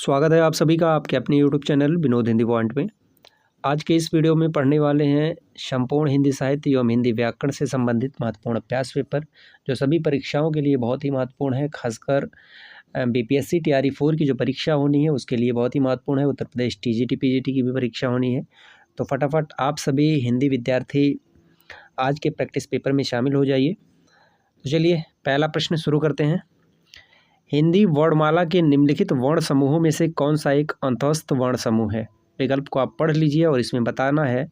स्वागत है आप सभी का आपके अपने YouTube channel Vinod Hindi point में। आज के इस वीडियो में पढ़ने वाले हैं संपूर्ण हिंदी साहित्य एवं हिंदी व्याकरण से संबंधित महत्वपूर्ण अभ्यास पेपर, जो सभी परीक्षाओं के लिए बहुत ही महत्वपूर्ण है। खासकर बीपीएससी टीआरई 4 की जो परीक्षा होनी है उसके लिए बहुत ही महत्वपूर्ण है। उत्तर प्रदेश टीजीटी पीजीटी की भी परीक्षा होनी है, तो फटाफट आप सभी हिंदी विद्यार्थी आज के प्रैक्टिस पेपर में शामिल हो जाइए। तो चलिए पहला प्रश्न शुरू करते हैं। हिंदी वर्णमाला के निम्नलिखित वर्ण समूहों में से कौन सा एक अंतस्थ वर्ण समूह है? विकल्प को आप पढ़ लीजिए और इसमें बताना है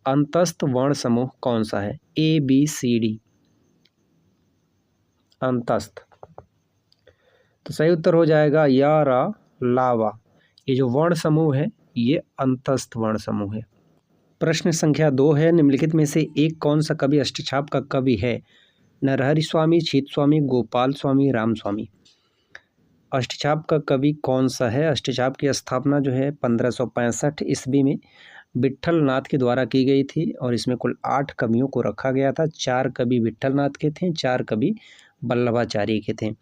अंतस्थ वर्ण समूह कौन सा है। A B C D. अंतस्थ, तो सही उत्तर हो जाएगा या रा लावा। ये जो वर्ण समूह है ये अंतस्थ वर्ण समूह है। प्रश्न संख्या 2 है, निम्नलिखित में से एक कौन सा कवि अष्टछाप का कवि है? नरहरि स्वामी, छीत स्वामी, गोपाल स्वामी, राम स्वामी। अष्टछाप का कवि कौन सा है? अष्टछाप की स्थापना जो है 1565 ईस्वी में विट्ठल नाथ के द्वारा की गई थी और इसमें कुल 8 कवियों को रखा गया था। 4 कवि विट्ठल नाथ के थे, 4 कवि वल्लभाचार्य के थे।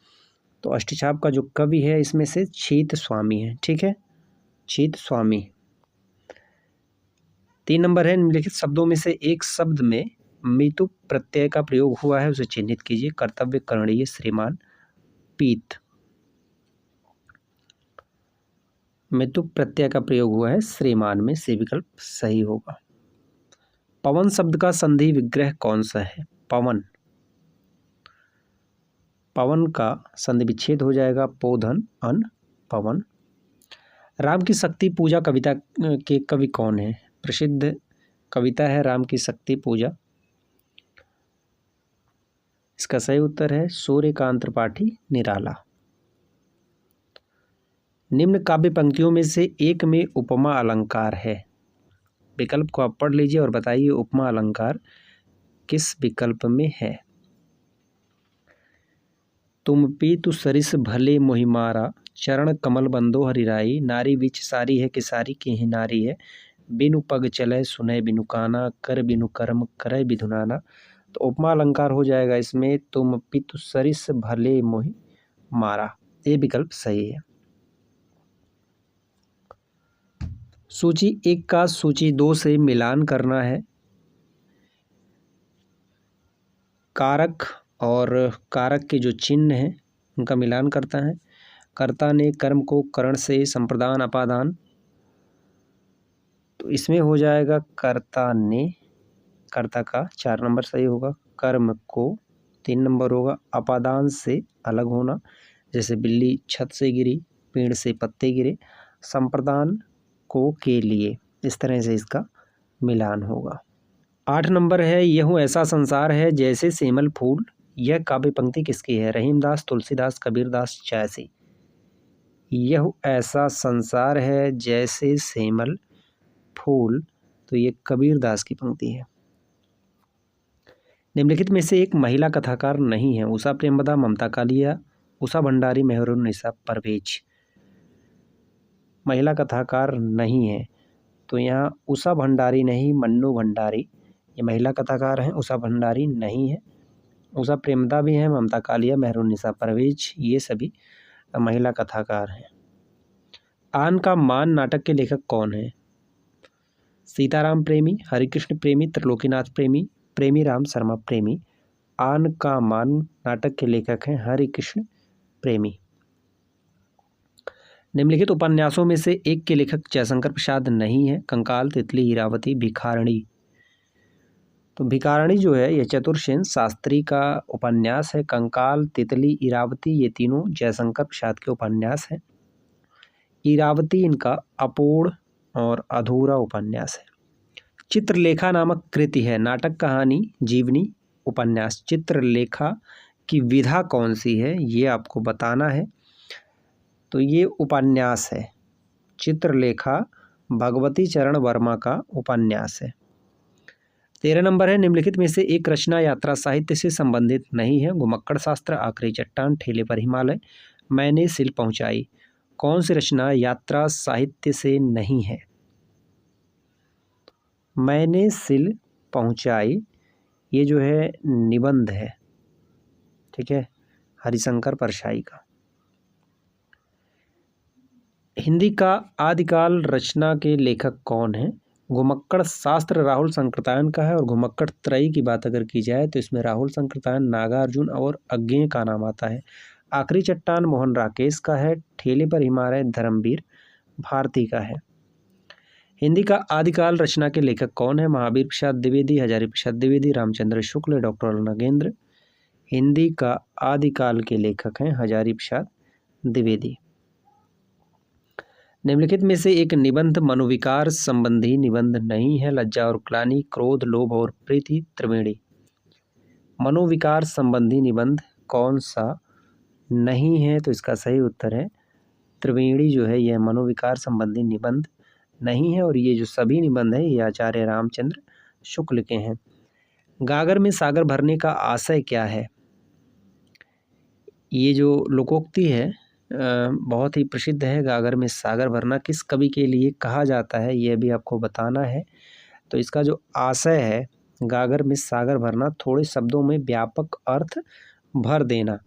तो अष्टछाप का जो कवि है इसमें से छीत स्वामी है। ठीक है, छीत स्वामी। 3 नंबर है, निम्नलिखित शब्दों में से एक शब्द में मितु प्रत्यय का प्रयोग हुआ है, उसे चिन्हित कीजिए। कर्तव्य, करणीय, श्रीमान, पीत। मितु प्रत्यय का प्रयोग हुआ है श्रीमान में, से विकल्प सही होगा। पवन शब्द का संधि विग्रह कौन सा है? पवन। पवन का संधि विच्छेद हो जाएगा पोधन अन पवन। राम की शक्ति पूजा कविता के कवि कौन है? प्रसिद्ध कविता है राम की शक्ति पूजा। इसका सही उत्तर है सूर्यकांत त्रिपाठी निराला। निम्न काव्य पंक्तियों में से एक में उपमा अलंकार है। विकल्प को आप पढ़ लीजिए और बताइए उपमा अलंकार किस विकल्प में है। तुम पीतु सरिस भले मोहि मारा, चरण कमल बंदो हरिराई, नारी विच सारी है कि सारी की ही नारी है, बिनु पग चले सुनय बिनु काना, कर बिनु कर्म करय बिधु नाना। तो उपमा अलंकार हो जाएगा इसमें तुम पीतु सरिस भले मोहि मारा, ये विकल्प सही है। सूची 1 का सूची 2 से मिलान करना है। कारक और कारक के जो चिन्ह हैं उनका मिलान करता है। कर्ता ने कर्म को करण से संप्रदान अपादान, तो इसमें हो जाएगा कर्ता ने, कर्ता का 4 नंबर सही होगा। कर्म को 3 नंबर होगा। अपादान से अलग होना, जैसे बिल्ली छत से गिरी, पेड़ से पत्ते गिरे। संप्रदान को के लिए, इस तरह से इसका मिलान होगा। 8 नंबर है, यह ऐसा संसार है जैसे सेमल फूल। यह काव्य पंक्ति किसकी है? रहीमदास, तुलसीदास, कबीरदास, जयसी। यह ऐसा संसार है जैसे सेमल फूल, तो ये कबीरदास की पंक्ति है। निम्नलिखित में से एक महिला कथाकार नहीं है। उषा प्रेमवदा, ममता कालिया, उषा भंडारी, मेहरुन्निसा परवेज। महिला कथाकार नहीं है, तो यहाँ उषा भंडारी नहीं, मन्नू भंडारी ये महिला कथाकार हैं। उषा भंडारी नहीं है। उषा प्रेमदा भी हैं, ममता कालिया, मेहरुन्निसा परवेज ये सभी महिला कथाकार हैं। आन का मान नाटक के लेखक कौन है? सीताराम प्रेमी, हरिकृष्ण प्रेमी, त्रिलोकीनाथ प्रेमी, प्रेमी राम शर्मा प्रेमी। आन का मान नाटक के लेखक हैं हरिकृष्ण प्रेमी। निम्नलिखित उपन्यासों में से एक के लेखक जयशंकर प्रसाद नहीं है। कंकाल, तितली, हीरावती, भिखारणी। तो भिखारणी जो है यह चतुर्सेन शास्त्री का उपन्यास है। कंकाल, तितली, इरावती ये तीनों जयशंकर प्रसाद के उपन्यास हैं। इरावती इनका अपूर्ण और अधूरा उपन्यास है। चित्रलेखा नामक कृति है। नाटक, कहानी, जीवनी, उपन्यास। चित्रलेखा की विधा कौन सी है ये आपको बताना है। तो ये उपन्यास है। चित्रलेखा भगवती चरण वर्मा का उपन्यास है। 13 नंबर है, निम्नलिखित में से एक रचना यात्रा साहित्य से संबंधित नहीं है। घुमक्कड़ शास्त्र, आखिरी चट्टान, ठेले पर हिमालय, मैंने सिल पहुंचाई। कौन सी रचना यात्रा साहित्य से नहीं है? मैंने सिल पहुंचाई ये जो है निबंध है। ठीक है, हरिशंकर परशाई का। हिंदी का आदिकाल रचना के लेखक कौन है? घुमक्कड़ शास्त्र राहुल संकृतायन का है। और घुमक्कड़ त्रयी की बात अगर की जाए तो इसमें राहुल संकृतायन, नागार्जुन और अज्ञेय का नाम आता है। आखिरी चट्टान मोहन राकेश का है। ठेले पर हिमालय धर्मवीर भारती का है। हिंदी का आदिकाल रचना के लेखक कौन है? महावीर प्रसाद द्विवेदी, हजारी प्रसाद द्विवेदी, रामचंद्र शुक्ल, डॉक्टर नगेंद्र। हिंदी का आदिकाल के लेखक हैं हजारी प्रसाद द्विवेदी। निम्नलिखित में से एक निबंध मनोविकार संबंधी निबंध नहीं है। लज्जा और ग्लानि, क्रोध, लोभ और प्रीति त्रिवेणी। मनोविकार संबंधी निबंध कौन सा नहीं है? तो इसका सही उत्तर है त्रिवेणी जो है यह मनोविकार संबंधी निबंध नहीं है। और ये जो सभी निबंध है ये आचार्य रामचंद्र शुक्ल के हैं। गागर में सागर भरने का आशय क्या है? ये जो लोकोक्ति है बहुत ही प्रसिद्ध है। गागर में सागर भरना किस कवि के लिए कहा जाता है यह भी आपको बताना है। तो इसका जो आशय है गागर में सागर भरना, थोड़े शब्दों में व्यापक अर्थ भर देना।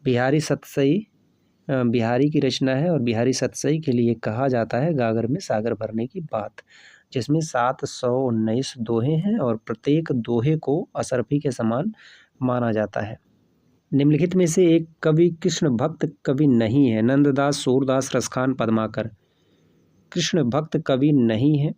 बिहारी सतसई बिहारी की रचना है और बिहारी सतसई के लिए कहा जाता है गागर में सागर भरने की बात, जिसमें 719 दोहे हैं और प्रत्येक दोहे को असरफी के समान माना जाता है। निम्नलिखित में से एक कवि कृष्ण भक्त कवि नहीं है। नंददास, सूरदास, रसखान, पद्माकर। कृष्ण भक्त कवि नहीं है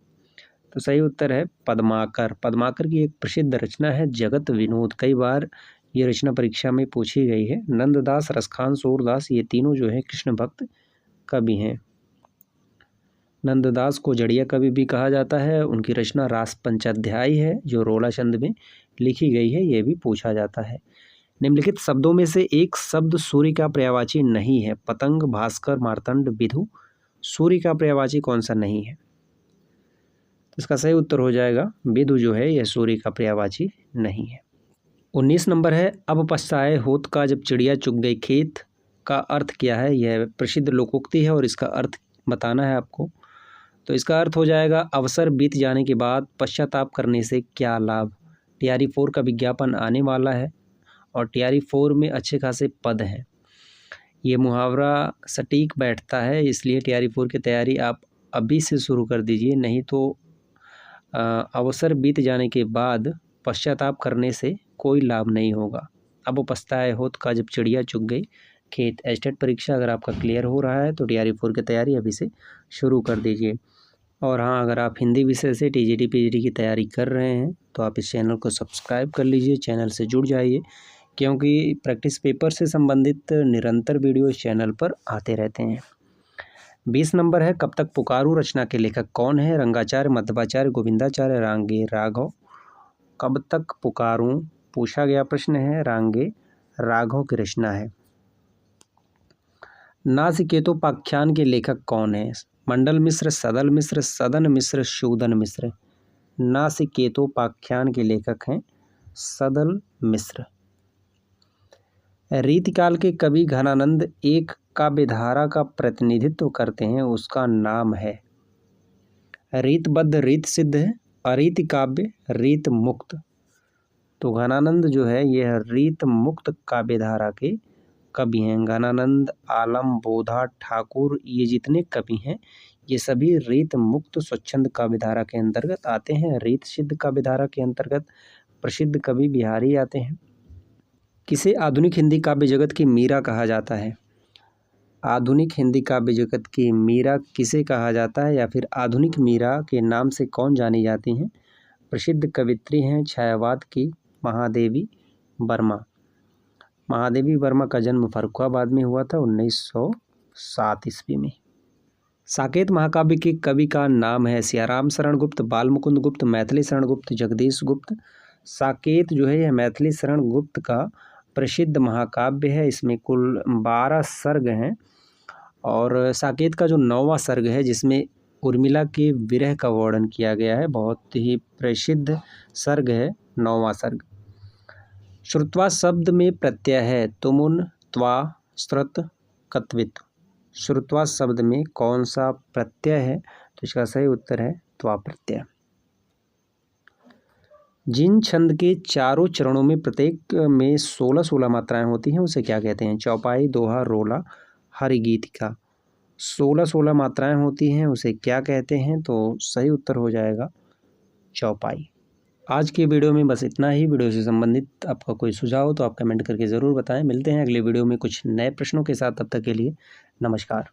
तो सही उत्तर है पद्माकर। पद्माकर की एक प्रसिद्ध रचना है जगत विनोद। कई बार ये रचना परीक्षा में पूछी गई है। नंददास, रसखान, सूरदास ये तीनों जो है कृष्ण भक्त कवि हैं। नंददास को जड़िया कवि भी कहा जाता है। उनकी रचना रास पंचाध्यायी है जो रोला छंद में लिखी गई है, ये भी पूछा जाता है। निम्नलिखित शब्दों में से एक शब्द सूर्य का पर्यायवाची नहीं है। पतंग, भास्कर, मार्तंड, विधु। सूर्य का पर्यायवाची कौन सा नहीं है? तो इसका सही उत्तर हो जाएगा विधु जो है यह सूर्य का पर्यायवाची नहीं है। 19 नंबर है अब पछताए होत का जब चिड़िया चुग गई खेत का अर्थ क्या है? यह प्रसिद्ध लोकोक्ति है और इसका अर्थ बताना है आपको। तो इसका अर्थ हो जाएगा अवसर बीत जाने के बाद पश्चाताप करने से क्या लाभ। टीआरई 4 का विज्ञापन आने वाला है और टीआरई 4 में अच्छे खासे पद हैं। ये मुहावरा सटीक बैठता है, इसलिए टीआरई 4 की तैयारी आप अभी से शुरू कर दीजिए, नहीं तो अवसर बीत जाने के बाद पश्चाताप करने से कोई लाभ नहीं होगा। अब पछताए होत का जब चिड़िया चुग गई खेत। एस्टेट परीक्षा अगर आपका क्लियर हो रहा है तो टीआरई 4 की तैयारी अभी से शुरू कर दीजिए। और हाँ, अगर आप हिंदी विषय से टीजीटी पीजीटी की तैयारी कर रहे हैं तो आप इस चैनल को सब्सक्राइब कर लीजिए, चैनल से जुड़ जाइए, क्योंकि प्रैक्टिस पेपर से संबंधित निरंतर वीडियो इस चैनल पर आते रहते हैं। 20 नंबर है कब तक पुकारूं रचना के लेखक कौन है? रंगाचार्य, मध्वाचार्य, गोविंदाचार्य, रांगे राघव। कब तक पुकारूं पूछा गया प्रश्न है, रांगे राघव की रचना है। नासिकेतोपाख्यान के लेखक कौन है? मंडल मिश्र, सदल मिश्र, सदन मिश्र, शूदन मिश्र। नासिकेतोपाख्यान के लेखक हैं सदल मिश्र। रीतिकाल के कवि घनानंद एक काव्यधारा का प्रतिनिधित्व करते हैं, उसका नाम है। रीतबद्ध, रीत सिद्ध, अरीति काव्य, रीत मुक्त। तो घनानंद जो है यह रीत मुक्त काव्यधारा के कवि हैं। घनानंद, आलम, बोधा, ठाकुर ये जितने कवि हैं ये सभी रीत मुक्त स्वच्छंद काव्यधारा के अंतर्गत आते हैं। रीत सिद्ध काव्यधारा के अंतर्गत प्रसिद्ध कवि बिहारी आते हैं। किसे आधुनिक हिंदी काव्य जगत की मीरा कहा जाता है? आधुनिक हिंदी काव्य जगत की मीरा किसे कहा जाता है या फिर आधुनिक मीरा के नाम से कौन जानी जाती हैं? प्रसिद्ध कवित्री हैं छायावाद की महादेवी वर्मा। महादेवी वर्मा का जन्म फर्रुखाबाद में हुआ था 1907 ईस्वी में। साकेत महाकाव्य के कवि का नाम है सियाराम शरण गुप्त, बाल मुकुंद गुप्त, मैथिली शरण गुप्त, जगदीश गुप्त। साकेत जो है यह मैथिली शरण गुप्त का प्रसिद्ध महाकाव्य है। इसमें कुल 12 सर्ग हैं और साकेत का जो 9वां सर्ग है जिसमें उर्मिला के विरह का वर्णन किया गया है, बहुत ही प्रसिद्ध सर्ग है 9वां सर्ग। श्रुत्वा शब्द में प्रत्यय है तुमुन, त्वा, श्रुत, कत्वित। श्रुत्वा शब्द में कौन सा प्रत्यय है? तो इसका सही उत्तर है त्वा प्रत्यय। जिन छंद के चारों चरणों में प्रत्येक में 16-16 मात्राएं होती हैं उसे क्या कहते हैं? चौपाई, दोहा, रोला, हरिगीतिका। 16-16 मात्राएं होती हैं उसे क्या कहते हैं? तो सही उत्तर हो जाएगा चौपाई। आज की वीडियो में बस इतना ही। वीडियो से संबंधित आपका कोई सुझाव हो तो आप कमेंट करके ज़रूर बताएं। मिलते हैं अगले वीडियो में कुछ नए प्रश्नों के साथ। तब तक के लिए नमस्कार।